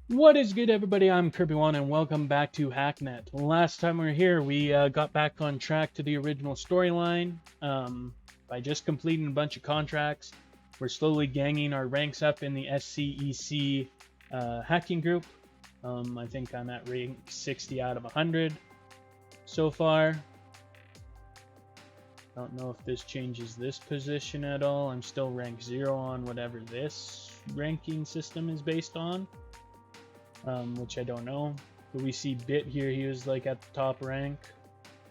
What is good, everybody? I'm Kirby1, and welcome back to Hacknet. Last time we were here, we got back on track to the original storyline by just completing a bunch of contracts. We're slowly ganging our ranks up in the SCEC hacking group. I think I'm at rank 60 out of 100 so far. Don't know if this changes this position at all. I'm still rank 0 on whatever this ranking system is based on. Which I don't know. But we see Bit here, he was like at the top rank.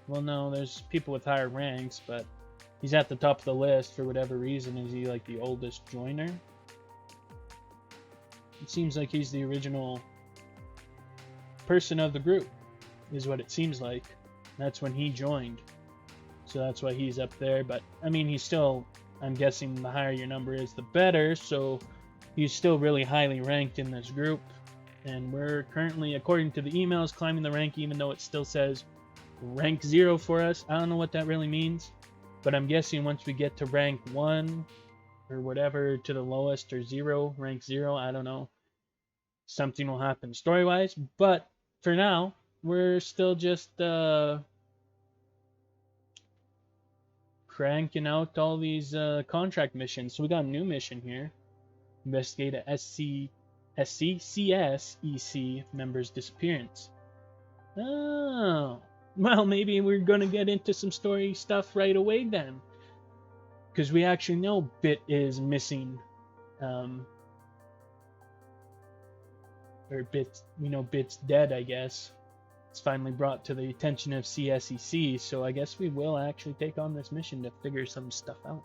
Well, no, there's people with higher ranks, but he's at the top of the list for whatever reason. Is he like the oldest joiner? It seems like he's the original person of the group, is what it seems like. That's when he joined. So that's why he's up there. But I mean, he's still, I'm guessing the higher your number is, the better. So he's still really highly ranked in this group. And we're currently, according to the emails, climbing the rank, even though it still says rank 0 for us. I don't know what that really means, but I'm guessing once we get to rank 1 or whatever, to the lowest, or 0, rank 0, I don't know, something will happen story-wise. But for now, we're still just cranking out all these contract missions. So we got a new mission here. Investigate a CSEC member's disappearance. Oh, well, maybe we're gonna get into some story stuff right away then, because we actually know Bit is missing, or Bit's, we know Bit's dead. I guess it's finally brought to the attention of CSEC, so I guess we will actually take on this mission to figure some stuff out.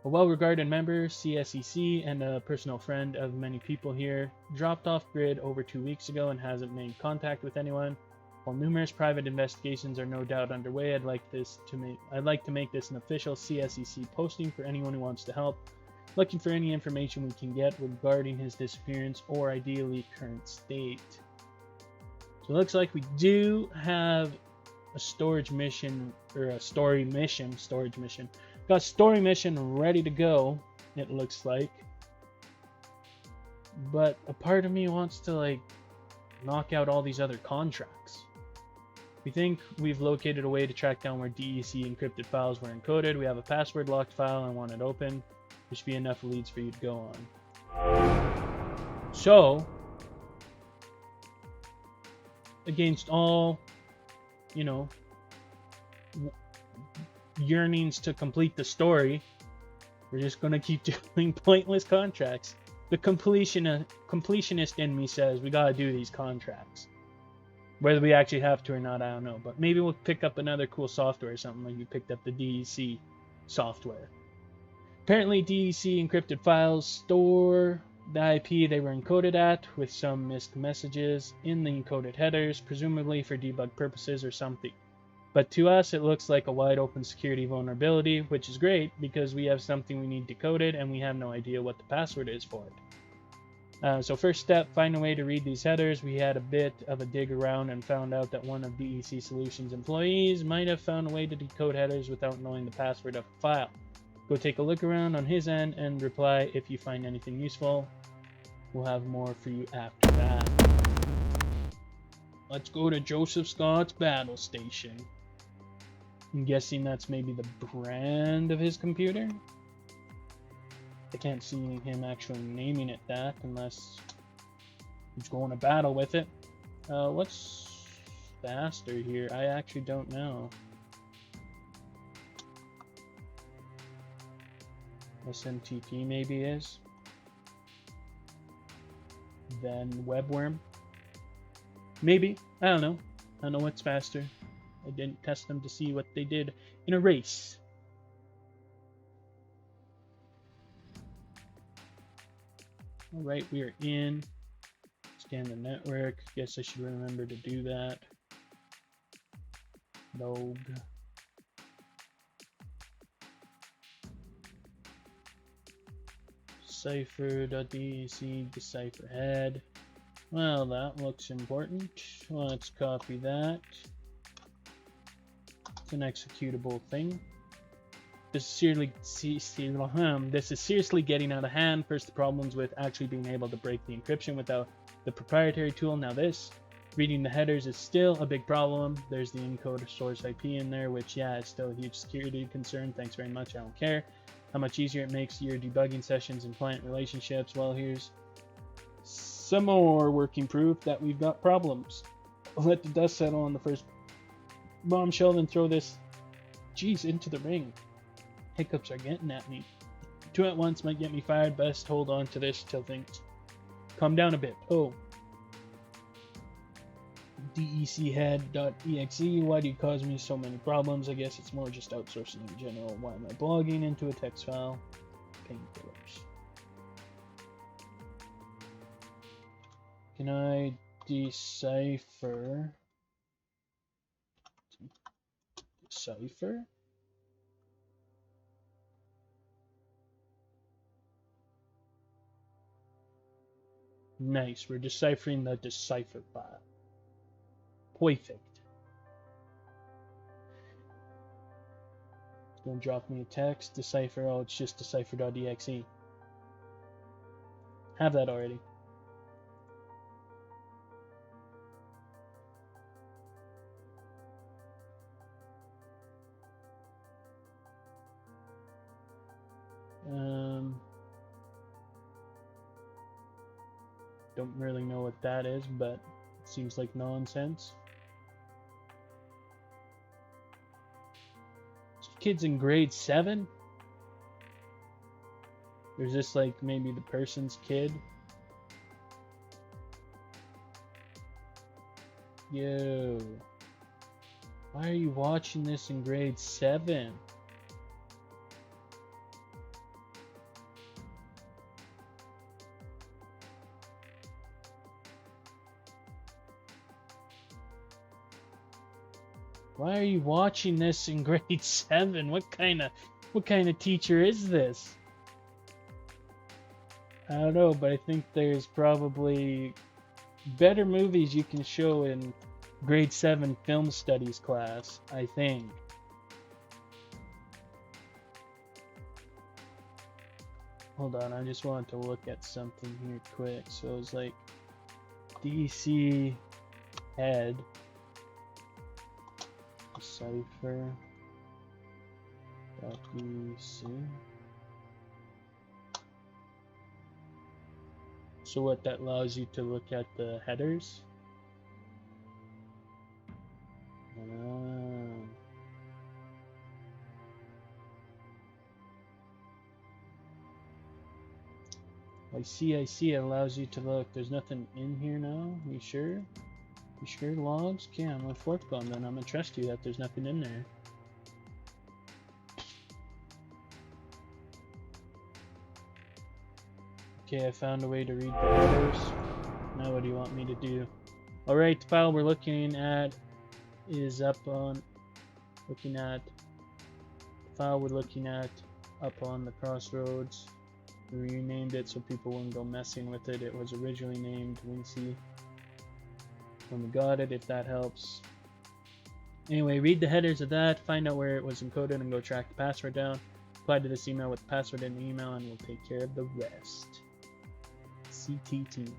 A well-regarded member, CSEC, and a personal friend of many people here, dropped off grid over 2 weeks ago and hasn't made contact with anyone. While numerous private investigations are no doubt underway, I'd like to make this an official CSEC posting for anyone who wants to help, looking for any information we can get regarding his disappearance or ideally current state. So it looks like we do have a storage mission, or a story mission, Got story mission ready to go, it looks like. But a part of me wants to like knock out all these other contracts. We think we've located a way to track down where DEC encrypted files were encoded. We have a password locked file and want it open. There should be enough leads for you to go on. So, against all, yearnings to complete the story, we're just gonna keep doing pointless contracts. The completionist in me says we gotta do these contracts. Whether we actually have to or not, I don't know. But maybe we'll pick up another cool software or something, like we picked up the DEC software. Apparently, DEC encrypted files store the IP they were encoded at, with some missed messages in the encoded headers, presumably for debug purposes or something. But to us, it looks like a wide open security vulnerability, which is great because we have something we need decoded and we have no idea what the password is for it. So first step, find a way to read these headers. We had a bit of a dig around and found out that one of DEC Solutions employees might have found a way to decode headers without knowing the password of a file. Go take a look around on his end and reply if you find anything useful. We'll have more for you after that. Let's go to Joseph Scott's battle station. I'm guessing that's maybe the brand of his computer. I can't see him actually naming it that unless he's going to battle with it. What's faster here? I actually don't know. SMTP maybe is. Then Webworm. Maybe. I don't know. I don't know what's faster. I didn't test them to see what they did in a race. Alright, we are in. Scan the network. Guess I should remember to do that. Log. Decipher.dec, decipher head. Well, that looks important. Let's copy that. It's an executable thing. this is seriously getting out of hand. First, the problems with actually being able to break the encryption without the proprietary tool. Now this, reading the headers is still a big problem. There's the encoder source IP in there, which, yeah, it's still a huge security concern. Thanks very much, I don't care. How much easier it makes your debugging sessions and client relationships. Well, here's some more working proof that we've got problems. I'll let the dust settle on the first bombshell, then throw this into the ring. Hiccups are getting at me. 2 at once might get me fired. Best hold on to this till things calm down a bit. Oh. DEChead.exe. Why do you cause me so many problems? I guess it's more just outsourcing in general. Why am I blogging into a text file? Painkillers. Can I decipher? Nice, we're deciphering the decipher file. Perfect. It's gonna drop me a text, decipher. Oh, it's just decipher.exe. Have that already. Don't really know what that is, but it seems like nonsense. Kids in grade 7? Or is this like maybe the person's kid? Yo. Why are you watching this in grade 7? Why are you watching this in grade 7? What kind of teacher is this? I don't know, but I think there's probably better movies you can show in grade 7 film studies class, I think. Hold on, I just wanted to look at something here quick. So it's like DC head decipher .dc. So what, that allows you to look at the headers? I see, it allows you to look. There's nothing in here now? You sure? You sure? Logs? Okay, I'm gonna fork bomb then. I'm gonna trust you that there's nothing in there. Okay, I found a way to read the headers. Now what do you want me to do? Alright, the file we're looking at is up on the crossroads. We renamed it so people wouldn't go messing with it. It was originally named Wincy when we got it, if that helps. Anyway, read the headers of that, find out where it was encoded, and go track the password down. Apply to this email with the password in the email, and we'll take care of the rest. CT team.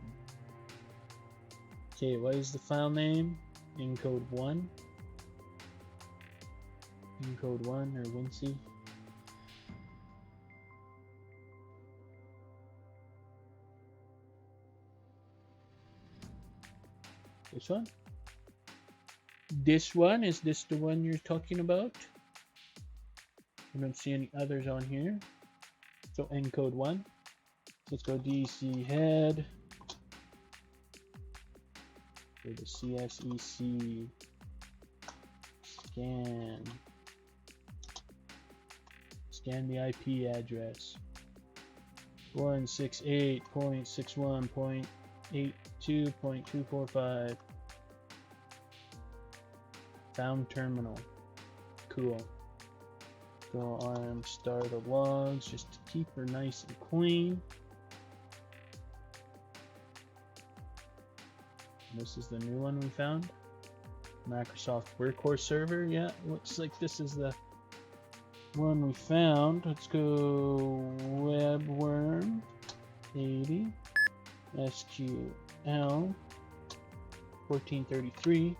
Okay, what is the file name? Encode 1. Encode 1 or Wincy. This one? This one? Is this the one you're talking about? I don't see any others on here. So encode 1. Let's go DC head. Go to CSEC. Scan. Scan the IP address. 168.61.82.245. Found terminal. Cool. Go RM start the logs just to keep her nice and clean. This is the new one we found. Microsoft Workhorse server. Yeah, looks like this is the one we found. Let's go webworm 80 SQL 1433.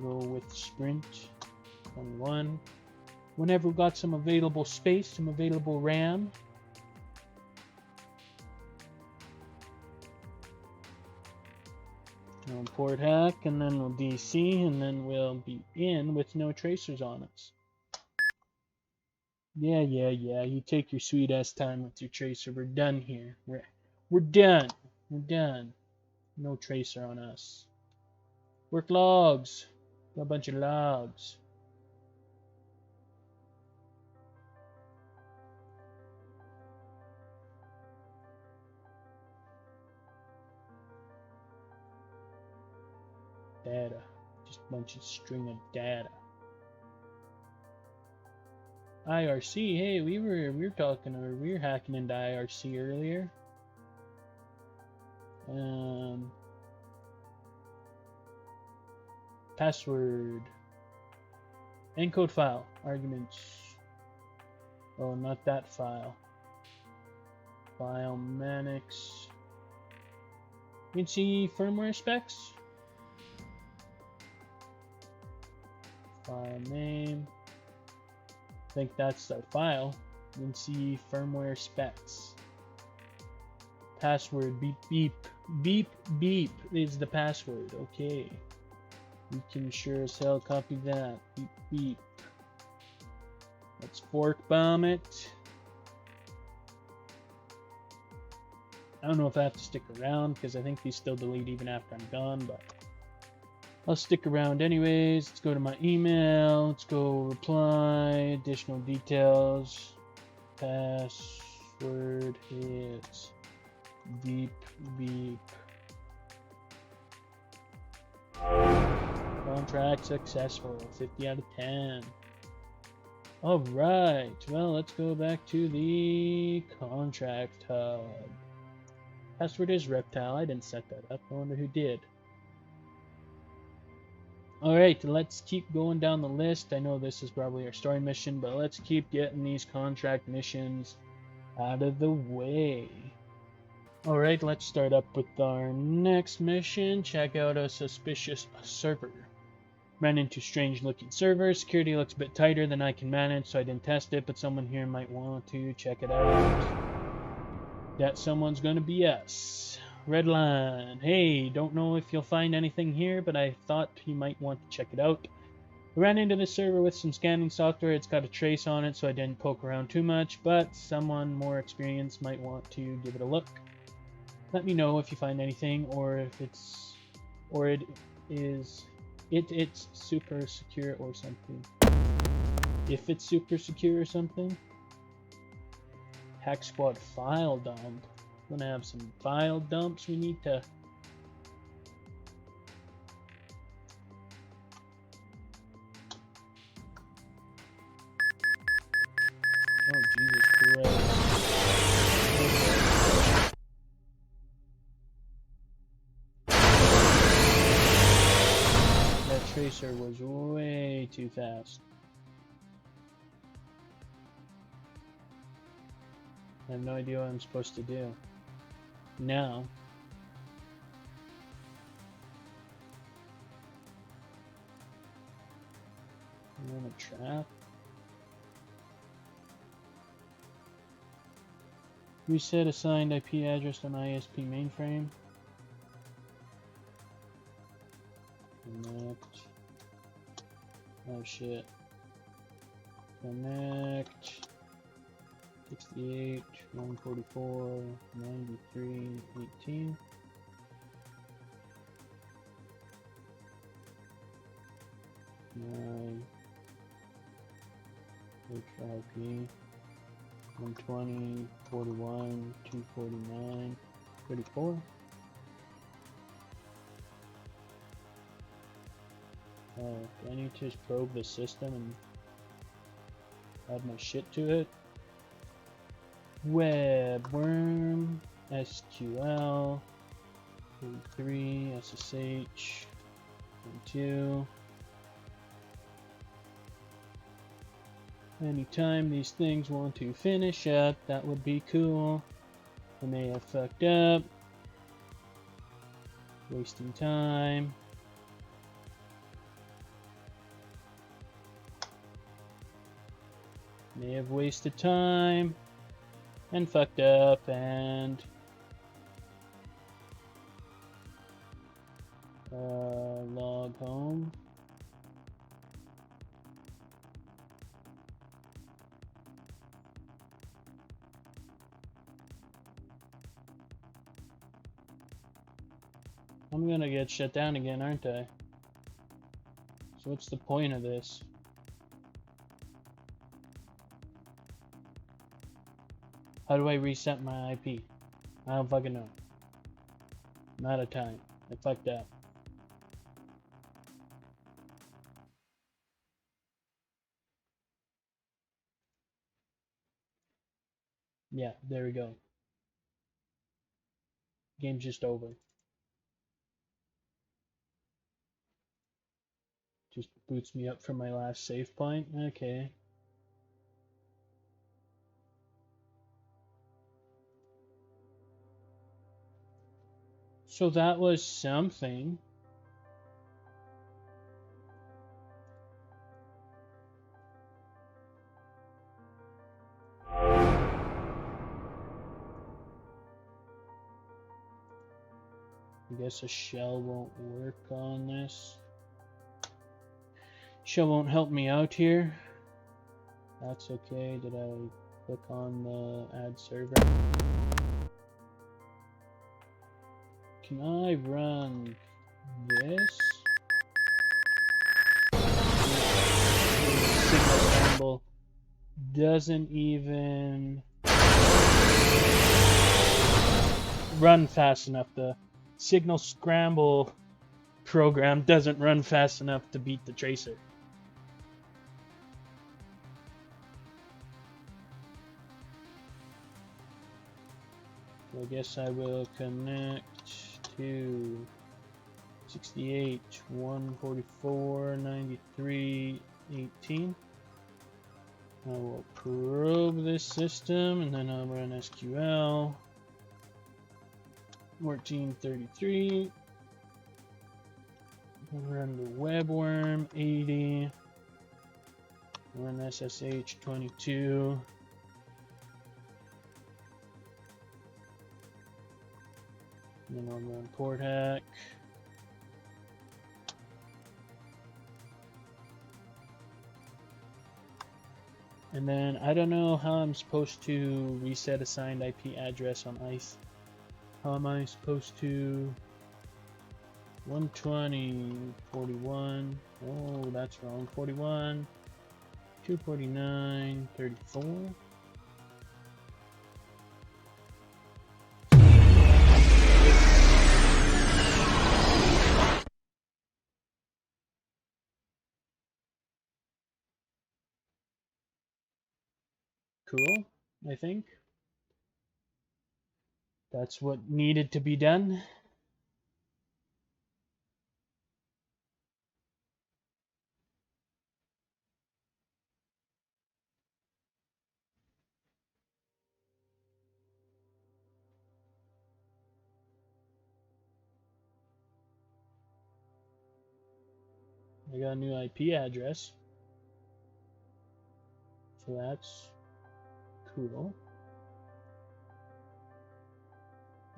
Go with sprint 21. Whenever we've got some available space, some available RAM. We'll import hack, and then we'll DC, and then we'll be in with no tracers on us. Yeah. You take your sweet ass time with your tracer. We're done here. We're done. We're done. No tracer on us. Work logs. Got a bunch of logs. Data. Just a bunch of string of data. IRC. Hey, we were talking, or we were hacking into IRC earlier. Password. Encode file. Arguments. Oh, not that file. File Manix. You can see firmware specs. File name. I think that's our file. You can see firmware specs. Password beep beep. Beep beep is the password. Okay. We can sure as hell copy that. Beep beep. Let's fork bomb it. I don't know if I have to stick around because I think these still delete even after I'm gone, but I'll stick around anyways. Let's go to my email. Let's go reply. Additional details. Password hits. Beep beep. Contract successful. 50 out of 10. Alright. Well, let's go back to the contract hub. Password is reptile. I didn't set that up. I wonder who did. Alright, let's keep going down the list. I know this is probably our story mission, but let's keep getting these contract missions out of the way. Alright, let's start up with our next mission. Check out a suspicious server. Ran into strange looking server. Security looks a bit tighter than I can manage, so I didn't test it, but someone here might want to check it out. That someone's gonna be us. Red line. Hey, don't know if you'll find anything here, but I thought you might want to check it out. I ran into this server with some scanning software. It's got a trace on it, so I didn't poke around too much, but someone more experienced might want to give it a look. Let me know if you find anything, or if it's super secure or something. If it's super secure or something. Hack squad file dump. We're gonna have some file dumps we need to. Oh, Jesus Christ. That tracer was way too fast. I have no idea what I'm supposed to do. Now. I'm in a trap. Reset assigned IP address on ISP mainframe. Connect. Oh shit. Connect. 68, 144, 93, 18. HIP 120, 41, 249, 34. Do I need to just probe the system and add my shit to it? Webworm, SQL, 43, SSH, 2. Anytime these things want to finish up, that would be cool. And they have fucked up. Wasting time. They have wasted time. And fucked up and... log home. I'm gonna get shut down again, aren't I? So what's the point of this? How do I reset my IP? I don't fucking know. I'm out of time. I fucked up. Yeah, there we go. Game's just over. Just boots me up from my last save point. Okay. So that was something. I guess a shell won't work on this. Shell won't help me out here. That's okay. Did I click on the add server? Can I run this? Signal scramble doesn't even run fast enough. The signal scramble program doesn't run fast enough to beat the tracer. I guess I will connect to 68, 144, 93, 18. I will probe this system and then I'll run SQL 1433. Run the webworm 80. Run SSH 22. And then I'll run port hack. And then I don't know how I'm supposed to reset assigned IP address on ICE. How am I supposed to 120, 41, oh that's wrong, 41, 249, 34. Cool, I think. That's what needed to be done. I got a new IP address. So that's cool.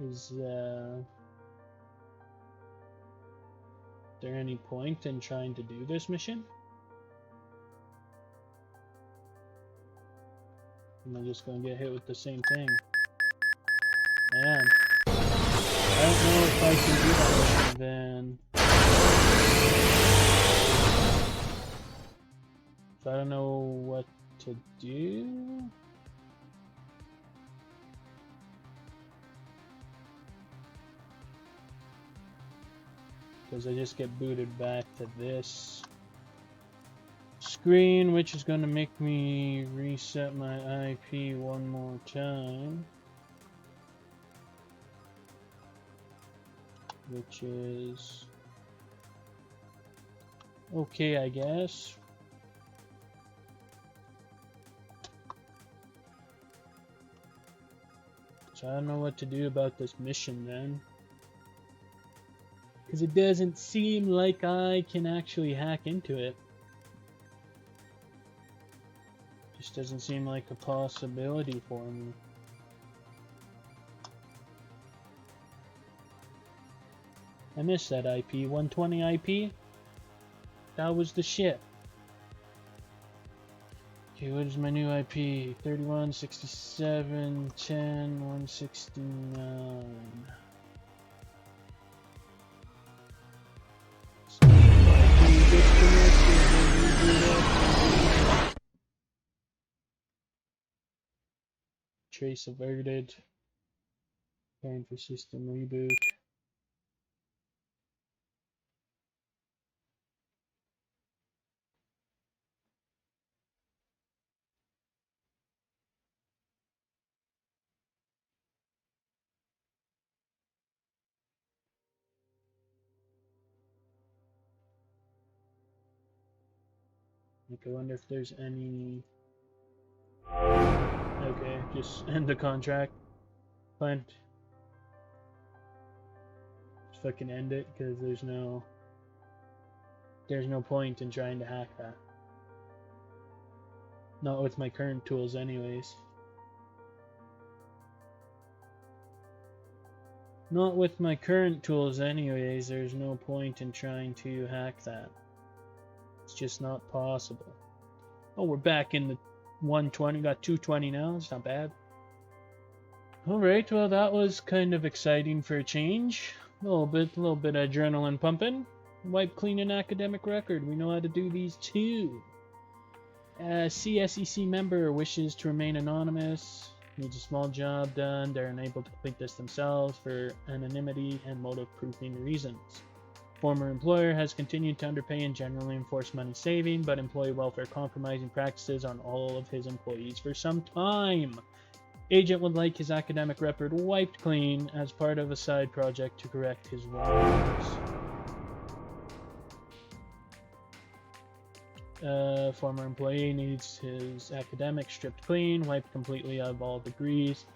Is there any point in trying to do this mission? Am I just gonna get hit with the same thing? I am. I don't know if I can do that mission then. So I don't know what to do. Because I just get booted back to this screen, which is going to make me reset my IP one more time. Which is okay, I guess. So I don't know what to do about this mission then. Because it doesn't seem like I can actually hack into it. Just doesn't seem like a possibility for me. I missed that IP. 120 IP? That was the shit. Okay, what is my new IP? 31, 67, 10, 169. Trace averted. Preparing for system reboot. Like, I wonder if there's any... Okay, just end the contract. Fine. Just fucking end it, because there's no point in trying to hack that. Not with my current tools anyways. Not with my current tools anyways, there's no point in trying to hack that. It's just not possible. Oh, we're back in the 120, got 220 now, it's not bad. Alright, well that was kind of exciting for a change. A little bit of adrenaline pumping. Wipe clean an academic record, we know how to do these too. A CSEC member wishes to remain anonymous, needs a small job done, they're unable to complete this themselves for anonymity and motive proofing reasons. Former employer has continued to underpay and generally enforce money saving, but employee welfare compromising practices on all of his employees for some time. Agent would like his academic record wiped clean as part of a side project to correct his wrongs. Former employee needs his academic stripped clean, wiped completely of all degrees.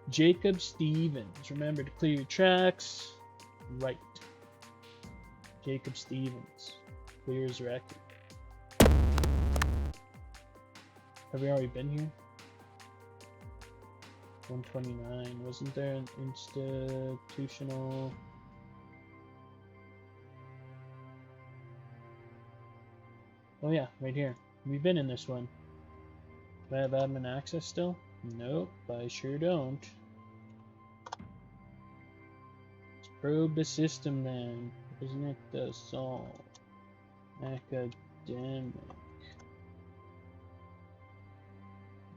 Jacob Stevens, remember to clear your tracks. Right. Jacob Stevens clears record. Have we already been here? 129. Wasn't there an institutional? Oh yeah, right here. We've been in this one. Do I have admin access still? Nope, I sure don't. Let's probe the system then. Isn't it the Sol? Academic.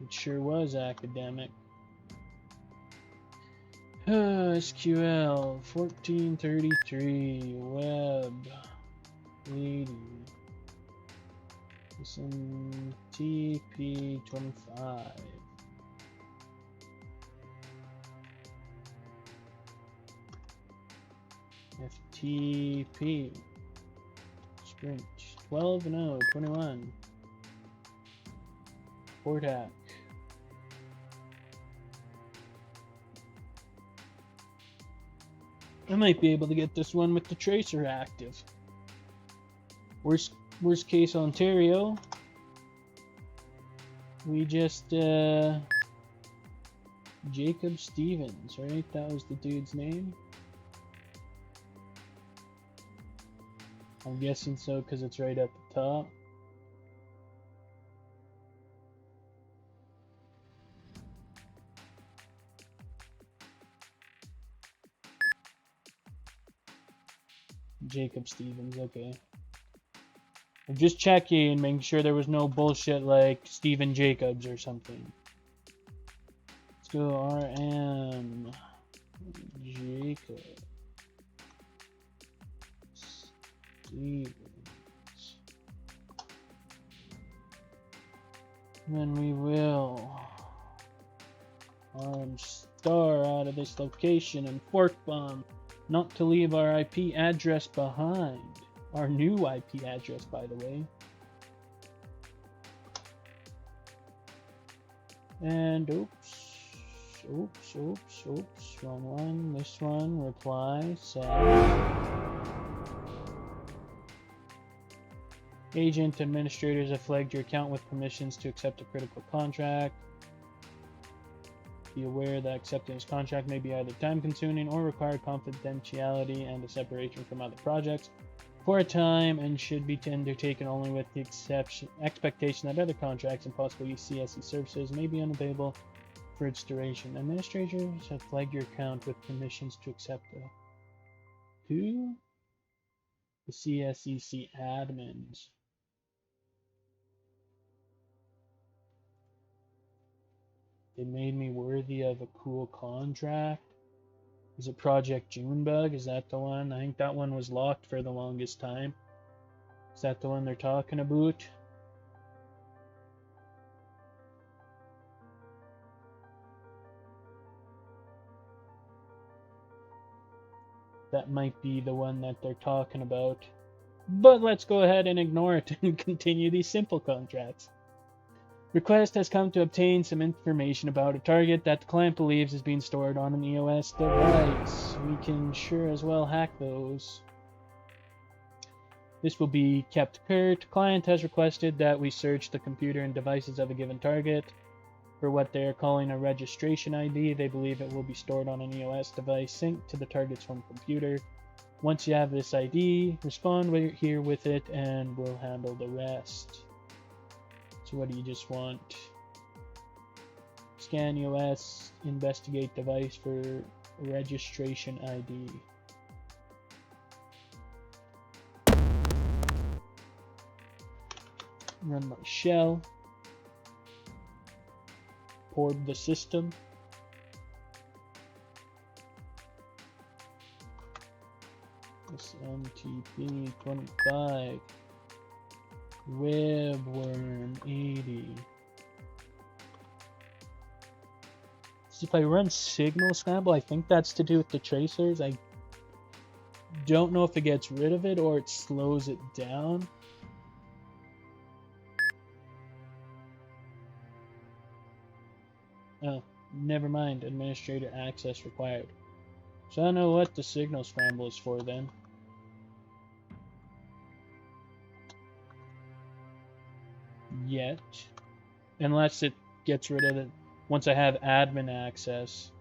It sure was academic. SQL 1433 web 80 some TP 25 FTP sprint 12 no 21 Portac. I might be able to get this one with the tracer active. Worst case Ontario. We just Jacob Stevens, right? That was the dude's name. I'm guessing so because it's right at the top. Jacob Stevens, okay. I'm just checking and making sure there was no bullshit like Steven Jacobs or something. Let's go RM Jacob Stevens. Then we will RM star out of this location and fork bomb. Not to leave our IP address behind. Our new IP address, by the way. And oops. Oops. Wrong one. This one. Reply. Send. Agent administrators have flagged your account with permissions to accept a critical contract. Be aware that accepting this contract may be either time-consuming or require confidentiality and a separation from other projects for a time, and should be undertaken only with the expectation that other contracts and possibly CSEC services may be unavailable for its duration. Administrators have flagged your account with permissions to accept who? The CSEC admins. They made me worthy of a cool contract. Is it Project Junebug? Is that the one? I think that one was locked for the longest time. Is that the one they're talking about? That might be the one that they're talking about. But let's go ahead and ignore it and continue these simple contracts. Request has come to obtain some information about a target that the client believes is being stored on an EOS device. We can sure as well hack those. This will be kept curt. Client has requested that we search the computer and devices of a given target for what they are calling a registration ID. They believe it will be stored on an EOS device synced to the target's home computer. Once you have this ID, respond here with it and we'll handle the rest. So what do you just want? Scan EOS, investigate device for registration ID. Run my shell. Port the system. SMTP 25. Webworm 80. So if I run signal scramble, I think that's to do with the tracers. I don't know if it gets rid of it or it slows it down. Oh, never mind. Administrator access required. So I don't know what the signal scramble is for then. Yet. Unless it gets rid of it. Once I have admin access,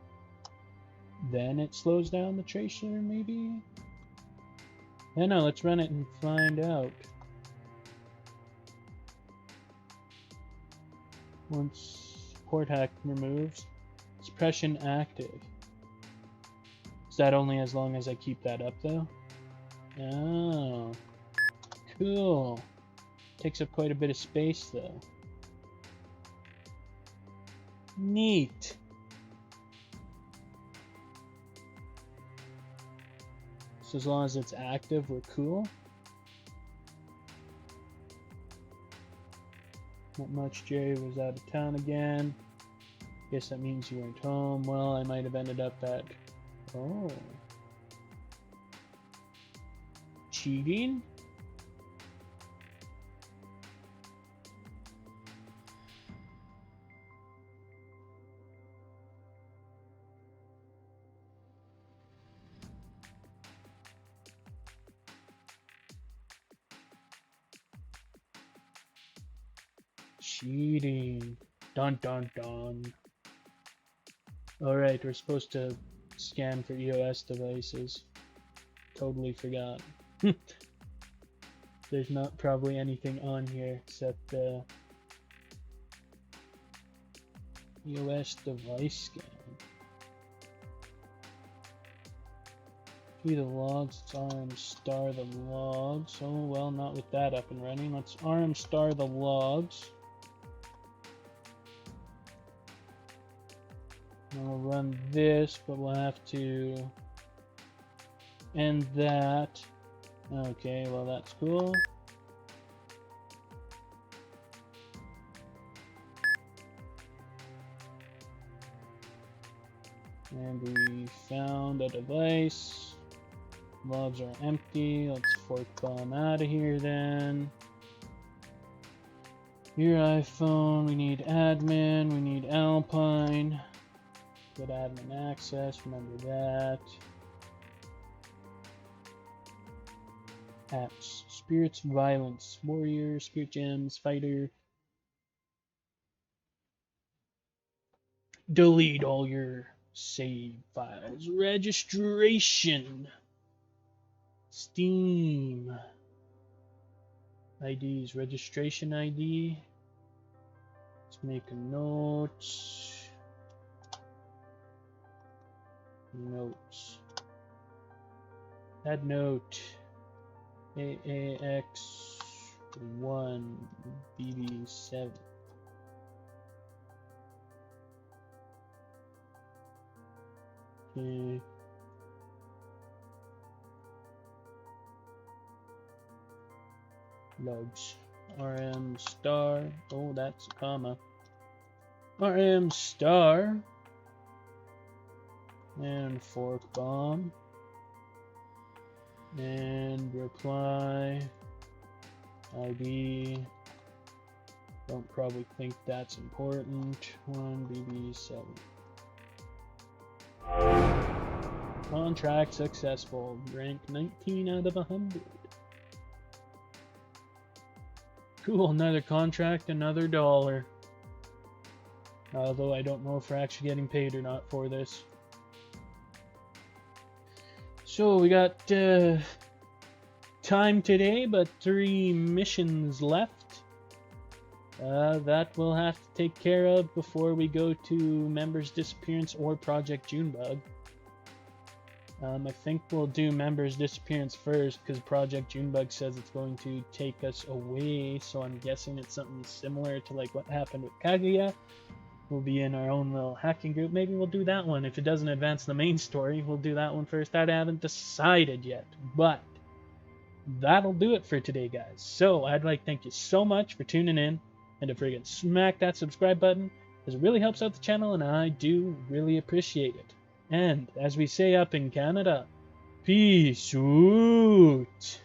then it slows down the tracer, maybe? I don't know, let's run it and find out. Once port hack removes, suppression active. Is that only as long as I keep that up though? Oh, cool. Takes up quite a bit of space though. Neat. So as long as it's active, we're cool. Not much. Jerry was out of town again. Guess that means you weren't home. Well, I might have ended up at... Oh. Cheating? Cheating. Dun dun dun. Alright, we're supposed to scan for EOS devices. Totally forgot. There's not probably anything on here except EOS device scan. See the logs, let's RM star the logs. Oh well, not with that up and running. Let's RM star the logs. We'll run this, but we'll have to end that. Okay, well that's cool. And we found a device. Logs are empty. Let's fork bomb out of here then. Your iPhone, we need admin, we need Alpine. Get admin access, remember that. Apps, spirits, violence, warrior, spirit gems, fighter. Delete all your save files. Registration. Steam. IDs, registration ID. Let's make a note. Notes. Add note. AAX1 BB7. Okay. Logs. RM star. Oh, that's a comma. RM star. And fork bomb. And reply. ID. Don't probably think that's important. 1BB7. Contract successful. Rank 19 out of 100. Cool, another contract, another $1. Although I don't know if we're actually getting paid or not for this. So we got time today, but 3 missions left. That we'll have to take care of before we go to Members Disappearance or Project Junebug. I think we'll do Members Disappearance first because Project Junebug says it's going to take us away, so I'm guessing it's something similar to like what happened with Kaguya. We'll be in our own little hacking group. Maybe we'll do that one. If it doesn't advance the main story, we'll do that one first. I haven't decided yet, but that'll do it for today, guys. So I'd like to thank you so much for tuning in, and to friggin' smack that subscribe button, because it really helps out the channel, and I do really appreciate it. And as we say up in Canada, peace out.